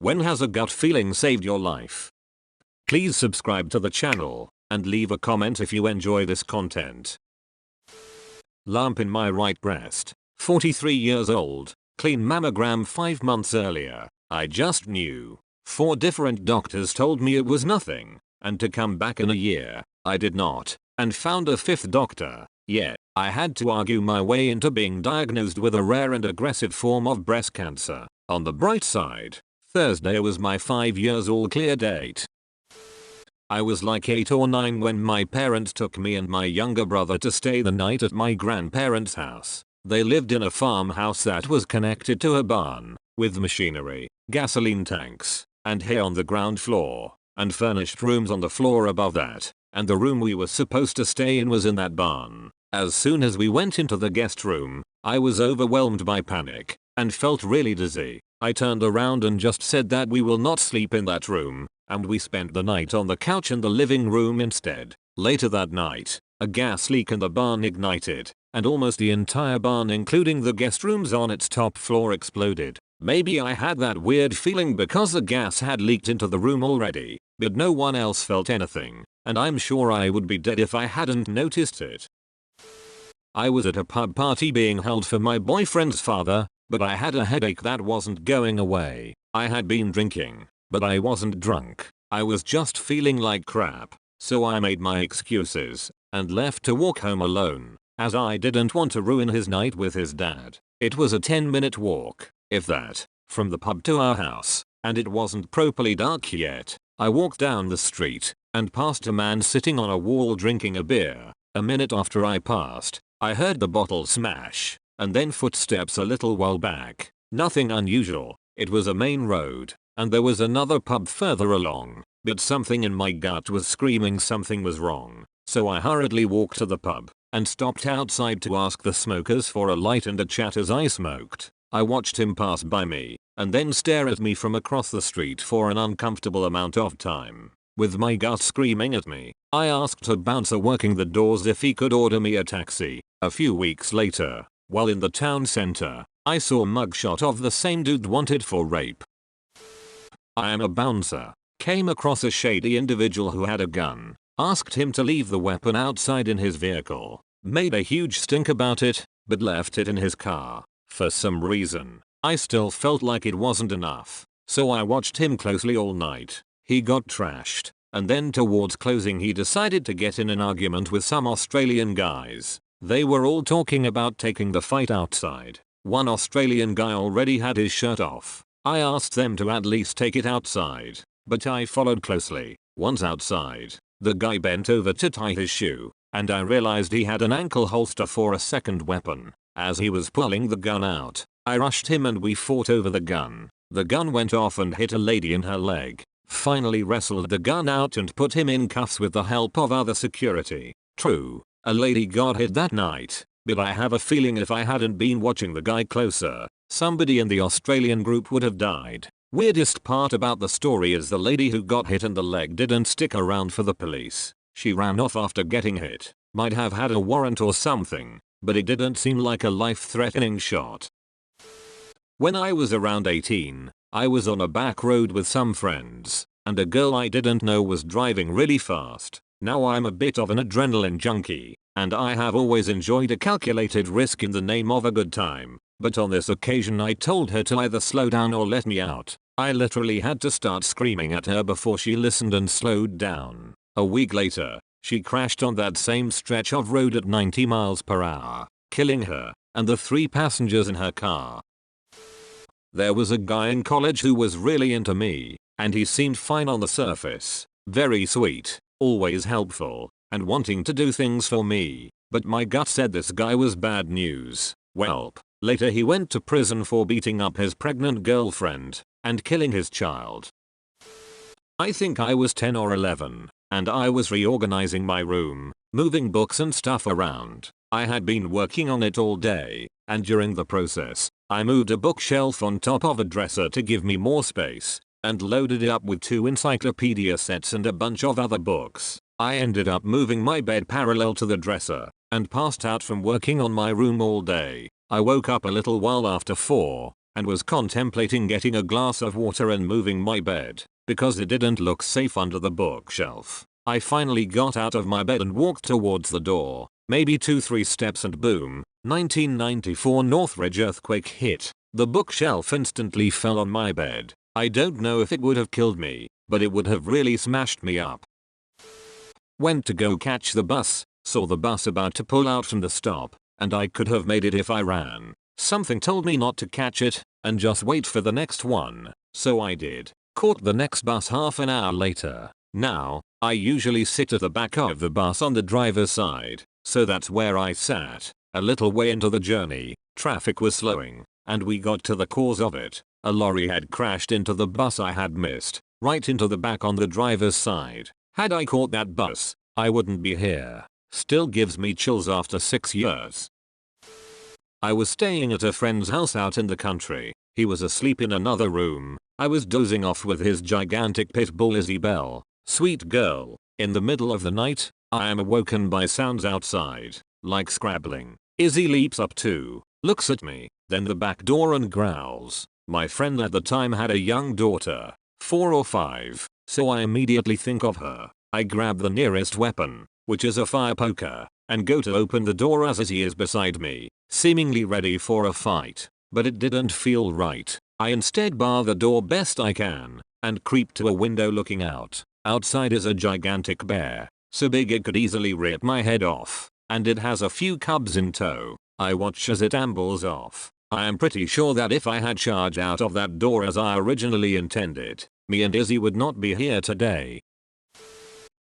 When has a gut feeling saved your life? Please subscribe to the channel and leave a comment if you enjoy this content. Lump in my right breast. 43 years old. Clean mammogram 5 months earlier. I just knew. 4 different doctors told me it was nothing, and to come back in a year. I did not, and found a 5th doctor. Yet, I had to argue my way into being diagnosed with a rare and aggressive form of breast cancer. On the bright side, Thursday was my 5 years all clear date. I was like 8 or 9 when my parents took me and my younger brother to stay the night at my grandparents' house. They lived in a farmhouse that was connected to a barn, with machinery, gasoline tanks, and hay on the ground floor, and furnished rooms on the floor above that, and the room we were supposed to stay in was in that barn. As soon as we went into the guest room, I was overwhelmed by panic, and felt really dizzy. I turned around and just said that we will not sleep in that room, and we spent the night on the couch in the living room instead. Later that night, a gas leak in the barn ignited, and almost the entire barn including the guest rooms on its top floor exploded. Maybe I had that weird feeling because the gas had leaked into the room already, but no one else felt anything, and I'm sure I would be dead if I hadn't noticed it. I was at a pub party being held for my boyfriend's father, but I had a headache that wasn't going away. I had been drinking, but I wasn't drunk. I was just feeling like crap, so I made my excuses and left to walk home alone, as I didn't want to ruin his night with his dad. It was a 10-minute walk, if that, from the pub to our house, and it wasn't properly dark yet. I walked down the street and passed a man sitting on a wall drinking a beer. A minute after I passed, I heard the bottle smash, and then footsteps a little while back. Nothing unusual. It was a main road, and there was another pub further along, but something in my gut was screaming something was wrong. So I hurriedly walked to the pub and stopped outside to ask the smokers for a light and a chat as I smoked. I watched him pass by me and then stare at me from across the street for an uncomfortable amount of time. With my gut screaming at me, I asked a bouncer working the doors if he could order me a taxi. A few weeks later, while in the town center, I saw a mugshot of the same dude wanted for rape. I am a bouncer. Came across a shady individual who had a gun. Asked him to leave the weapon outside in his vehicle. Made a huge stink about it, but left it in his car. For some reason, I still felt like it wasn't enough, so I watched him closely all night. He got trashed, and then towards closing he decided to get in an argument with some Australian guys. They were all talking about taking the fight outside. One Australian guy already had his shirt off. I asked them to at least take it outside, but I followed closely. Once outside, the guy bent over to tie his shoe, and I realized he had an ankle holster for a second weapon. As he was pulling the gun out, I rushed him and we fought over the gun. The gun went off and hit a lady in her leg. Finally wrestled the gun out and put him in cuffs with the help of other security. True, a lady got hit that night, but I have a feeling if I hadn't been watching the guy closer, somebody in the Australian group would have died. Weirdest part about the story is the lady who got hit in the leg didn't stick around for the police. She ran off after getting hit. Might have had a warrant or something, but it didn't seem like a life-threatening shot. When I was around 18, I was on a back road with some friends, and a girl I didn't know was driving really fast. Now I'm a bit of an adrenaline junkie, and I have always enjoyed a calculated risk in the name of a good time. But on this occasion I told her to either slow down or let me out. I literally had to start screaming at her before she listened and slowed down. A week later, she crashed on that same stretch of road at 90 miles per hour, killing her and the 3 passengers in her car. There was a guy in college who was really into me, and he seemed fine on the surface. Very sweet, always helpful, and wanting to do things for me. But my gut said this guy was bad news. Welp. Later he went to prison for beating up his pregnant girlfriend and killing his child. I think I was 10 or 11, and I was reorganizing my room, moving books and stuff around. I had been working on it all day, and during the process, I moved a bookshelf on top of a dresser to give me more space, and loaded it up with 2 encyclopedia sets and a bunch of other books. I ended up moving my bed parallel to the dresser, and passed out from working on my room all day. I woke up a little while after 4, and was contemplating getting a glass of water and moving my bed because it didn't look safe under the bookshelf. I finally got out of my bed and walked towards the door. Maybe 2-3 steps and boom, 1994 Northridge earthquake hit. The bookshelf instantly fell on my bed. I don't know if it would have killed me, but it would have really smashed me up. Went to go catch the bus, saw the bus about to pull out from the stop, and I could have made it if I ran. Something told me not to catch it, and just wait for the next one, so I did. Caught the next bus half an hour later. Now, I usually sit at the back of the bus on the driver's side, so that's where I sat. A little way into the journey, traffic was slowing, and we got to the cause of it. A lorry had crashed into the bus I had missed, right into the back on the driver's side. Had I caught that bus, I wouldn't be here. Still gives me chills after 6 years. I was staying at a friend's house out in the country. He was asleep in another room. I was dozing off with his gigantic pit bull Isabel. Sweet girl. In the middle of the night, I am awoken by sounds outside, like scrabbling. Izzy leaps up too, looks at me, then the back door and growls. My friend at the time had a young daughter, 4 or 5, so I immediately think of her. I grab the nearest weapon, which is a fire poker, and go to open the door as Izzy is beside me, seemingly ready for a fight. But it didn't feel right. I instead bar the door best I can, and creep to a window looking out. Outside is a gigantic bear, so big it could easily rip my head off, and it has a few cubs in tow. I watch as it ambles off. I am pretty sure that if I had charged out of that door as I originally intended, me and Izzy would not be here today.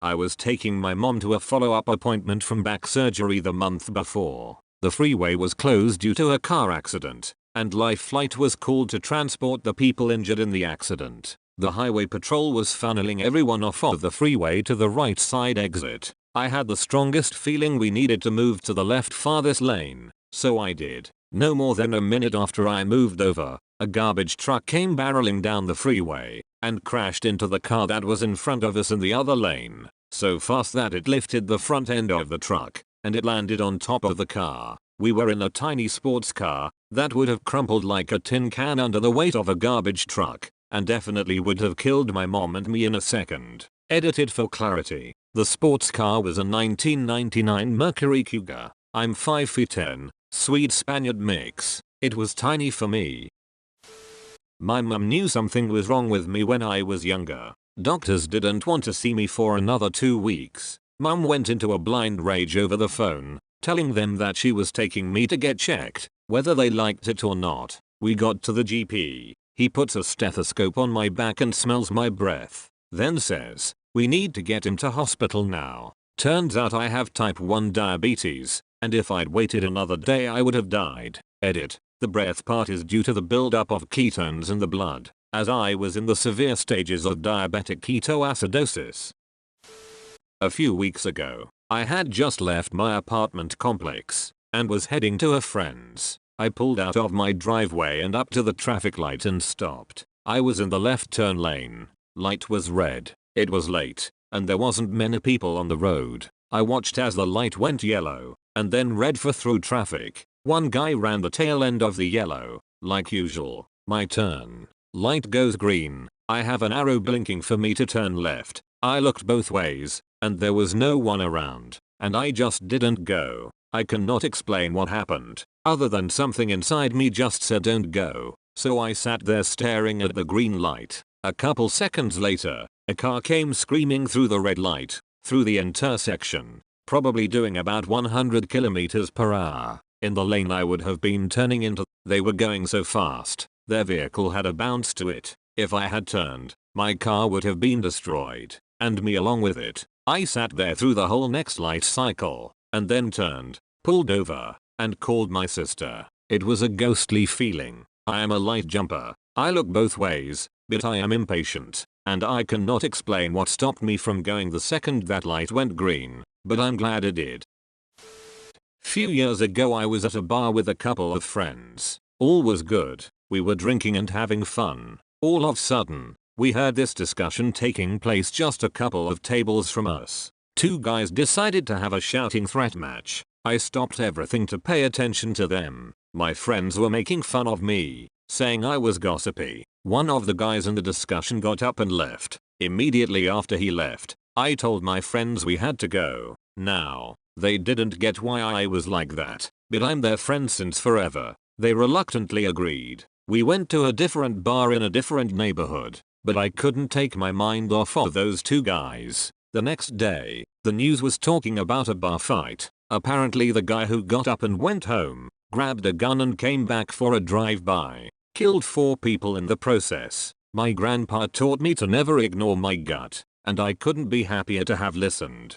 I was taking my mom to a follow-up appointment from back surgery the month before. The freeway was closed due to a car accident, and Life Flight was called to transport the people injured in the accident. The highway patrol was funneling everyone off of the freeway to the right side exit. I had the strongest feeling we needed to move to the left farthest lane, so I did. No more than a minute after I moved over, a garbage truck came barreling down the freeway and crashed into the car that was in front of us in the other lane, so fast that it lifted the front end of the truck and it landed on top of the car. We were in a tiny sports car that would have crumpled like a tin can under the weight of a garbage truck, and definitely would have killed my mom and me in a second. Edited for clarity. The sports car was a 1999 Mercury Cougar. I'm 5'10", Swede Spaniard mix. It was tiny for me. My mum knew something was wrong with me when I was younger. Doctors didn't want to see me for another 2 weeks. Mum went into a blind rage over the phone, telling them that she was taking me to get checked, whether they liked it or not. We got to the GP. He puts a stethoscope on my back and smells my breath, then says, "We need to get him to hospital now." Turns out I have type 1 diabetes, and if I'd waited another day I would have died. Edit. The breath part is due to the buildup of ketones in the blood, as I was in the severe stages of diabetic ketoacidosis. A few weeks ago, I had just left my apartment complex and was heading to a friend's. I pulled out of my driveway and up to the traffic light and stopped. I was in the left turn lane. Light was red. It was late, and there wasn't many people on the road. I watched as the light went yellow, and then red for through traffic. One guy ran the tail end of the yellow, like usual. My turn. Light goes green. I have an arrow blinking for me to turn left. I looked both ways, and there was no one around, and I just didn't go. I cannot explain what happened, other than something inside me just said don't go, so I sat there staring at the green light. A couple seconds later, a car came screaming through the red light, through the intersection, probably doing about 100 km/h. In the lane I would have been turning into. They were going so fast, their vehicle had a bounce to it. If I had turned, my car would have been destroyed, and me along with it. I sat there through the whole next light cycle, and then turned, pulled over, and called my sister. It was a ghostly feeling. I am a light jumper. I look both ways, but I am impatient, and I cannot explain what stopped me from going the second that light went green, but I'm glad it did. Few years ago I was at a bar with a couple of friends. All was good. We were drinking and having fun. All of a sudden, we heard this discussion taking place just a couple of tables from us. Two guys decided to have a shouting threat match. I stopped everything to pay attention to them. My friends were making fun of me, saying I was gossipy. One of the guys in the discussion got up and left. Immediately after he left, I told my friends we had to go. Now, they didn't get why I was like that, but I'm their friend since forever. They reluctantly agreed. We went to a different bar in a different neighborhood, but I couldn't take my mind off of those two guys. The next day, the news was talking about a bar fight. Apparently the guy who got up and went home, grabbed a gun and came back for a drive-by, killed 4 people in the process. My grandpa taught me to never ignore my gut, and I couldn't be happier to have listened.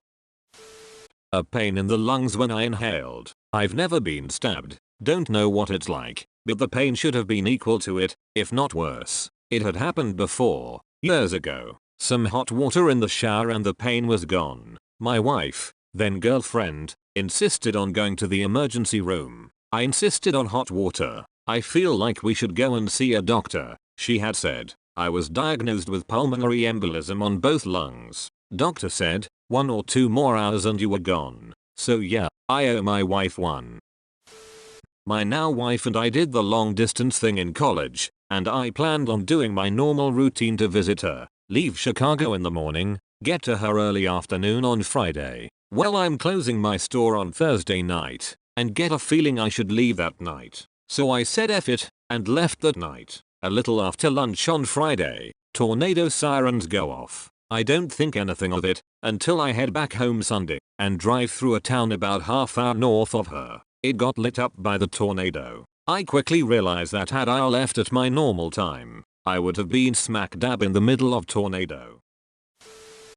A pain in the lungs when I inhaled. I've never been stabbed, don't know what it's like, but the pain should have been equal to it, if not worse. It had happened before, years ago. Some hot water in the shower and the pain was gone. My wife, then girlfriend, insisted on going to the emergency room. I insisted on hot water. I feel like we should go and see a doctor, she had said. I was diagnosed with pulmonary embolism on both lungs. Doctor said, 1 or 2 more hours and you were gone. So yeah, I owe my wife one. My now wife and I did the long distance thing in college, and I planned on doing my normal routine to visit her. Leave Chicago in the morning, get to her early afternoon on Friday. Well, I'm closing my store on Thursday night, and get a feeling I should leave that night. So I said F it, and left that night. A little after lunch on Friday, tornado sirens go off. I don't think anything of it, until I head back home Sunday, and drive through a town about half hour north of her. It got lit up by the tornado. I quickly realized that had I left at my normal time, I would have been smack dab in the middle of tornado.